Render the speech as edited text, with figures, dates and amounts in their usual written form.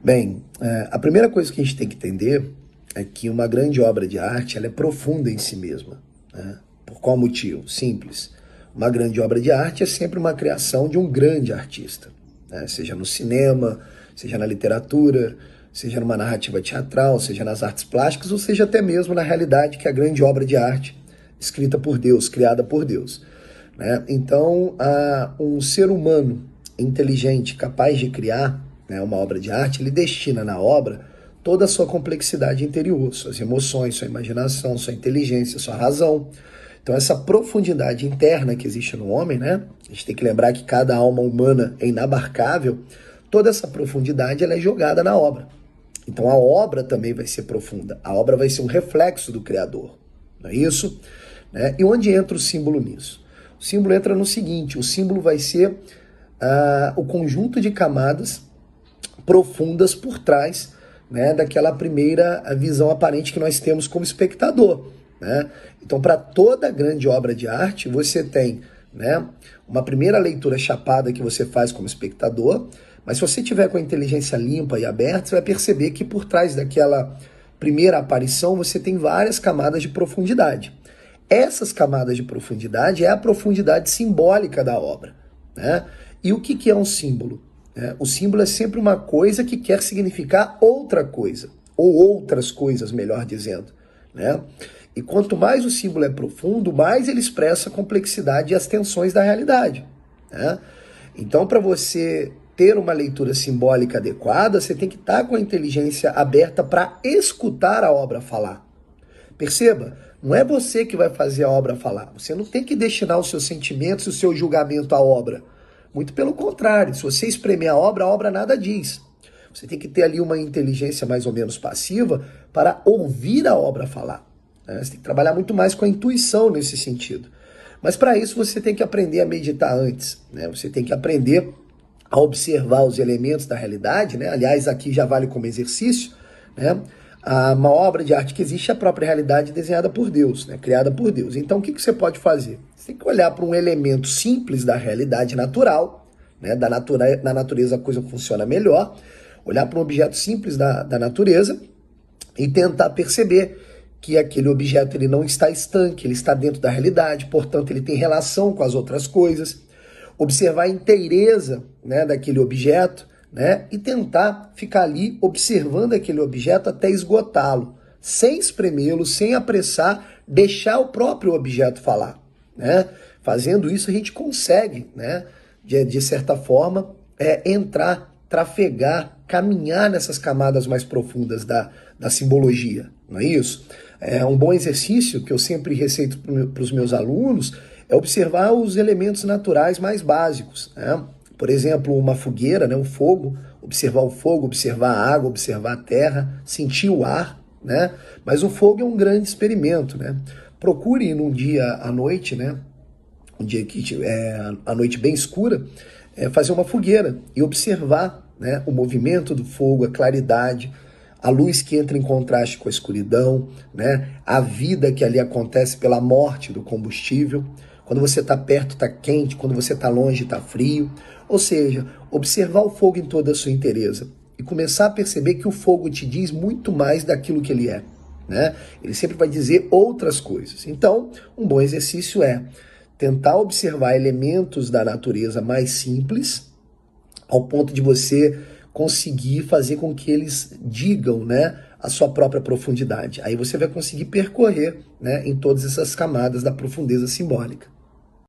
Bem, a primeira coisa que a gente tem que entender é que uma grande obra de arte ela é profunda em si mesma, né? Por qual motivo? Simples. Uma grande obra de arte é sempre uma criação de um grande artista, né? Seja no cinema, seja na literatura, seja numa narrativa teatral, seja nas artes plásticas, ou seja até mesmo na realidade que é a grande obra de arte escrita por Deus, criada por Deus, né? Então, um ser humano inteligente, capaz de criar, né, uma obra de arte, ele destina na obra toda a sua complexidade interior, suas emoções, sua imaginação, sua inteligência, sua razão. Então, essa profundidade interna que existe no homem, né? A gente tem que lembrar que cada alma humana é inabarcável. Toda essa profundidade ela é jogada na obra. Então, a obra também vai ser profunda. A obra vai ser um reflexo do Criador. Não é isso? Né? E onde entra o símbolo nisso? O símbolo entra no seguinte: o símbolo vai ser o conjunto de camadas profundas por trás, né, daquela primeira visão aparente que nós temos como espectador, né? Então, para toda grande obra de arte, você tem, né, uma primeira leitura chapada que você faz como espectador, mas se você tiver com a inteligência limpa e aberta, você vai perceber que por trás daquela primeira aparição você tem várias camadas de profundidade. Essas camadas de profundidade é a profundidade simbólica da obra, né? E o que é um símbolo? O símbolo é sempre uma coisa que quer significar outra coisa, ou outras coisas, melhor dizendo, né? E quanto mais o símbolo é profundo, mais ele expressa a complexidade e as tensões da realidade, né? Então, para você ter uma leitura simbólica adequada, você tem que estar com a inteligência aberta para escutar a obra falar. Perceba, não é você que vai fazer a obra falar. Você não tem que destinar os seus sentimentos e o seu julgamento à obra. Muito pelo contrário, se você espremer a obra nada diz. Você tem que ter ali uma inteligência mais ou menos passiva para ouvir a obra falar, né? Você tem que trabalhar muito mais com a intuição nesse sentido. Mas para isso você tem que aprender a meditar antes, né? Você tem que aprender a observar os elementos da realidade, né? Aliás, aqui já vale como exercício, né? Uma obra de arte que existe é a própria realidade desenhada por Deus, né? Criada por Deus. Então, o que você pode fazer? Você tem que olhar para um elemento simples da realidade natural, né? Na natureza a coisa funciona melhor. Olhar para um objeto simples da natureza e tentar perceber que aquele objeto ele não está estanque, ele está dentro da realidade, portanto, ele tem relação com as outras coisas. Observar a inteireza, né, daquele objeto, né, e tentar ficar ali observando aquele objeto até esgotá-lo, sem espremê-lo, sem apressar, deixar o próprio objeto falar, né? Fazendo isso a gente consegue, né, de certa forma, entrar, trafegar, caminhar nessas camadas mais profundas da simbologia, não é isso? Um bom exercício que eu sempre receito para os meus alunos é observar os elementos naturais mais básicos, né? Por exemplo, uma fogueira, né, o fogo, observar a água, observar a terra, sentir o ar, né? Mas o fogo é um grande experimento, né? Procure num dia à noite, né, um dia que a noite bem escura, fazer uma fogueira e observar, né, o movimento do fogo, a claridade, a luz que entra em contraste com a escuridão, né, a vida que ali acontece pela morte do combustível. Quando você está perto, está quente. Quando você está longe, está frio. Ou seja, observar o fogo em toda a sua inteireza e começar a perceber que o fogo te diz muito mais daquilo que ele é, né? Ele sempre vai dizer outras coisas. Então, um bom exercício é tentar observar elementos da natureza mais simples, ao ponto de você conseguir fazer com que eles digam, né, a sua própria profundidade. Aí você vai conseguir percorrer, né, em todas essas camadas da profundeza simbólica.